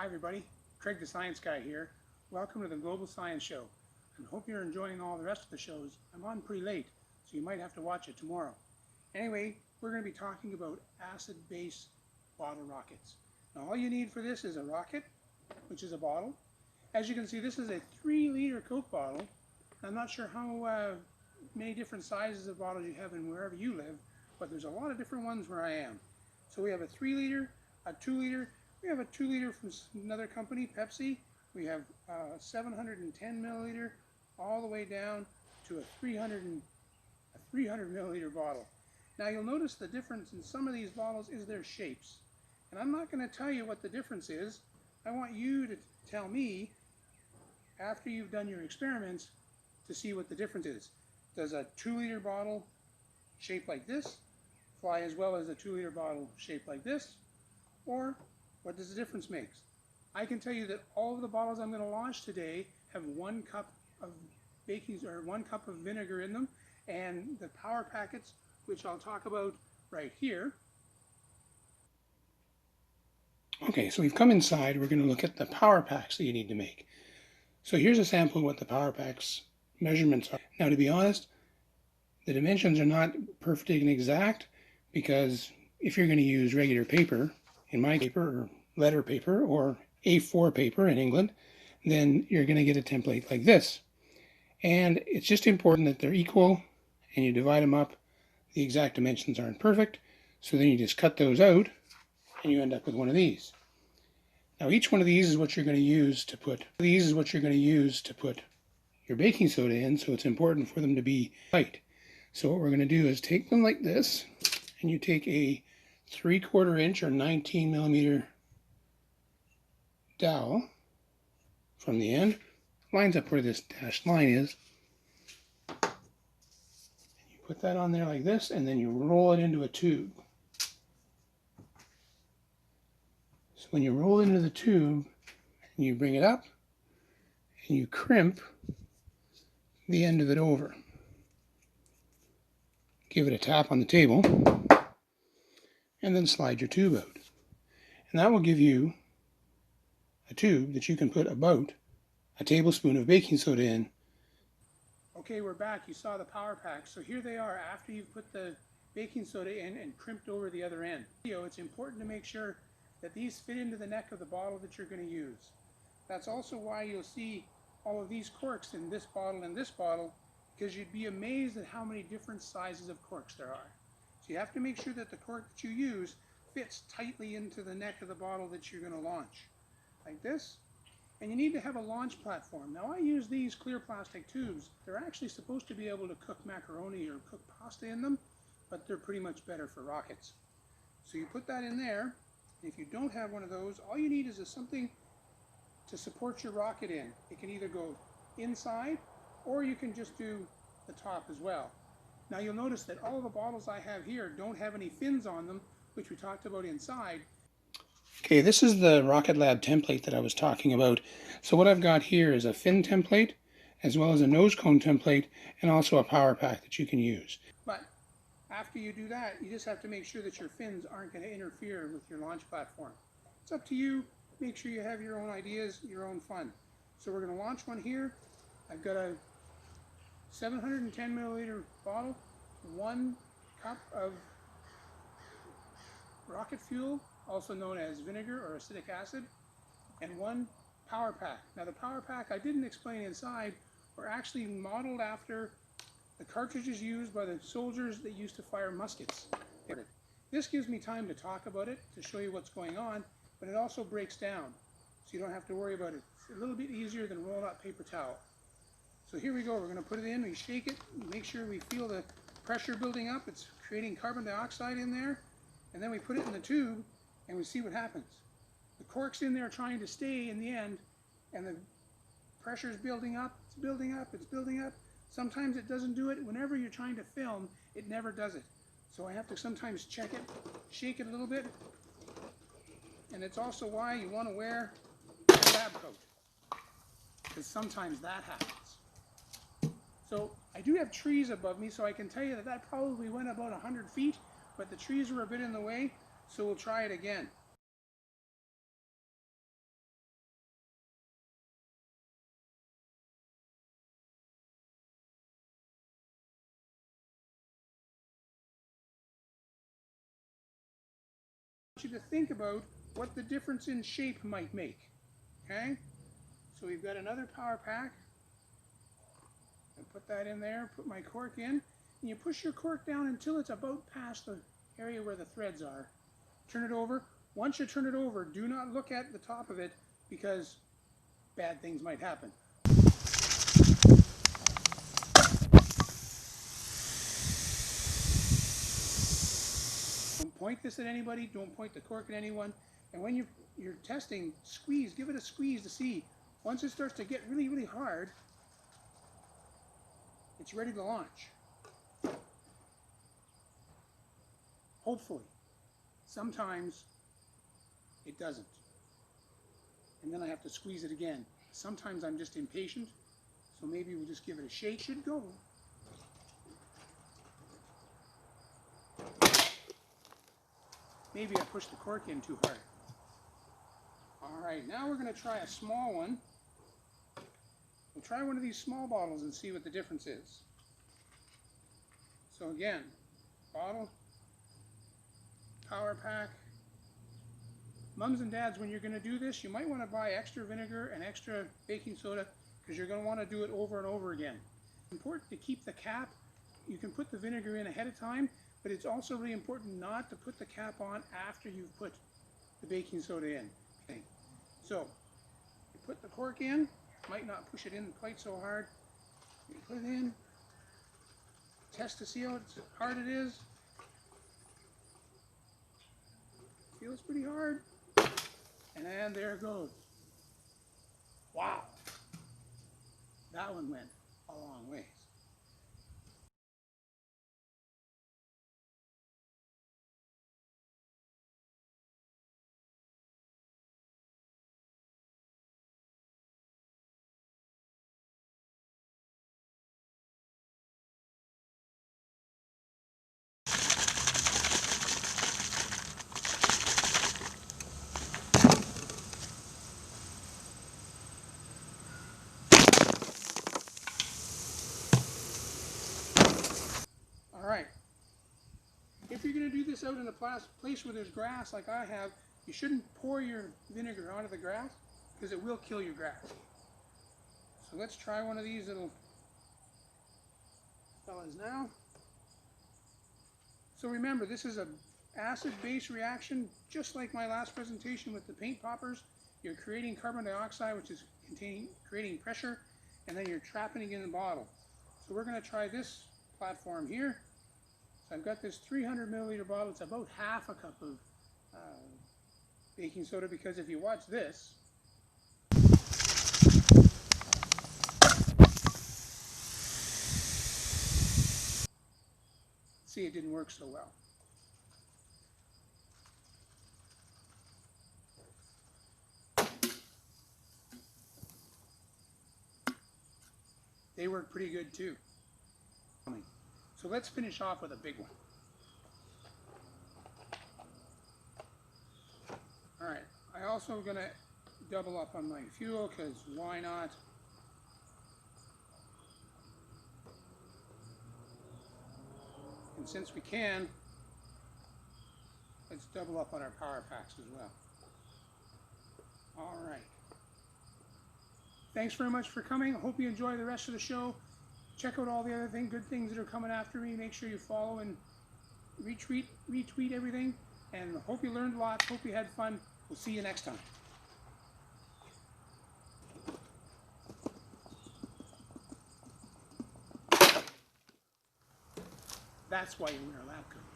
Hi everybody, Craig the Science Guy here. Welcome to the Global Science Show. I hope you're enjoying all the rest of the shows. I'm on pretty late, so you might have to watch it tomorrow. Anyway, we're going to be talking about acid-base bottle rockets. Now all you need for this is a rocket, which is a bottle. As you can see, this is a 3-liter Coke bottle. I'm not sure how many different sizes of bottles you have in wherever you live, but there's a lot of different ones where I am. So we have a 3-liter, a 2-liter, we have a 2-liter from another company, Pepsi. We have 710 milliliter all the way down to a 300 milliliter bottle. Now you'll notice the difference in some of these bottles is their shapes. And I'm not going to tell you what the difference is. I want you to tell me, after you've done your experiments, to see what the difference is. Does a 2-liter bottle shaped like this fly as well as a 2-liter bottle shaped like this? Or what does the difference make? I can tell you that all of the bottles I'm going to launch today have 1 cup of one cup of vinegar in them, and the power packets, which I'll talk about right here. Okay, so we've come inside. We're going to look at the power packs that you need to make. So here's a sample of what the power packs measurements are. Now, to be honest, the dimensions are not perfect and exact, because if you're going to use regular paper, in my paper, or letter paper, or A4 paper in England, then you're going to get a template like this. And it's just important that they're equal, and you divide them up. The exact dimensions aren't perfect, so then you just cut those out, and you end up with one of these. Now each one of these is what you're going to use to put your baking soda in, so it's important for them to be tight. So what we're going to do is take them like this, and you take a 3/4 inch or 19 millimeter dowel from the end, lines up where this dashed line is. You put that on there like this, and then you roll it into a tube. So when you roll into the tube, you bring it up, and you crimp the end of it over. Give it a tap on the table, and then slide your tube out. And that will give you a tube that you can put about a tablespoon of baking soda in. Okay, we're back. You saw the power pack. So here they are after you've put the baking soda in and crimped over the other end. It's important to make sure that these fit into the neck of the bottle that you're going to use. That's also why you'll see all of these corks in this bottle and this bottle, because you'd be amazed at how many different sizes of corks there are. So you have to make sure that the cork that you use fits tightly into the neck of the bottle that you're going to launch, like this. And you need to have a launch platform. Now I use these clear plastic tubes. They're actually supposed to be able to cook macaroni or cook pasta in them, but they're pretty much better for rockets. So you put that in there. If you don't have one of those, all you need is something to support your rocket in. It can either go inside, or you can just do the top as well. Now you'll notice that all the bottles I have here don't have any fins on them, which we talked about inside. Okay, this is the Rocket Lab template that I was talking about. So what I've got here is a fin template, as well as a nose cone template, and also a power pack that you can use. But after you do that, you just have to make sure that your fins aren't going to interfere with your launch platform. It's up to you. Make sure you have your own ideas, your own fun. So we're going to launch one here. I've got a 710 milliliter bottle, 1 cup of rocket fuel, also known as vinegar or acetic acid, and 1 power pack. Now the power pack I didn't explain inside were actually modeled after the cartridges used by the soldiers that used to fire muskets. This gives me time to talk about it, to show you what's going on, but it also breaks down, so you don't have to worry about it. It's a little bit easier than rolling out paper towel. So here we go. We're going to put it in. We shake it, make sure we feel the pressure building up. It's creating carbon dioxide in there. And then we put it in the tube, and we see what happens. The cork's in there trying to stay in the end, and the pressure's building up. It's building up. It's building up. Sometimes it doesn't do it. Whenever you're trying to film, it never does it. So I have to sometimes check it, shake it a little bit. And it's also why you want to wear a lab coat, because sometimes that happens. So I do have trees above me, so I can tell you that that probably went about 100 feet, but the trees were a bit in the way, so we'll try it again. you to think about what the difference in shape might make. Okay? So we've got another power pack. I put that in there, put my cork in, and you push your cork down until it's about past the area where the threads are. Turn it over. Once you turn it over, do not look at the top of it because bad things might happen. Don't point this at anybody, don't point the cork at anyone, and when you're testing, squeeze, give it a squeeze to see. Once it starts to get really, really hard, it's ready to launch. Hopefully. Sometimes it doesn't. And then I have to squeeze it again. Sometimes I'm just impatient, so maybe we'll just give it a shake. Should go. Maybe I pushed the cork in too hard. Alright, now we're going to try a small one. We'll try one of these small bottles and see what the difference is. So again, bottle, power pack. Mums and dads, when you're going to do this, you might want to buy extra vinegar and extra baking soda because you're going to want to do it over and over again. It's important to keep the cap. You can put the vinegar in ahead of time, but it's also really important not to put the cap on after you've put the baking soda in. Okay. So, you put the cork in, might not push it in quite so hard. You put it in, test to see how hard it is. Feels pretty hard. And there it goes. Wow. That one went a long ways. Alright, if you're going to do this out in a place where there's grass like I have, you shouldn't pour your vinegar onto the grass because it will kill your grass. So let's try one of these little fellas now. So remember, this is an acid-base reaction, just like my last presentation with the paint poppers. You're creating carbon dioxide, which is creating pressure, and then you're trapping it in the bottle. So we're going to try this platform here. So I've got this 300 milliliter bottle. It's about half a cup of baking soda, because if you watch this, see, it didn't work so well. They work pretty good too. So let's finish off with a big one. Alright, I also going to double up on my fuel because why not? And since we can, let's double up on our power packs as well. Alright. Thanks very much for coming. I hope you enjoy the rest of the show. Check out all the other good things that are coming after me. Make sure you follow and retweet everything. And hope you learned lots. Hope you had fun. We'll see you next time. That's why you wear a lab coat.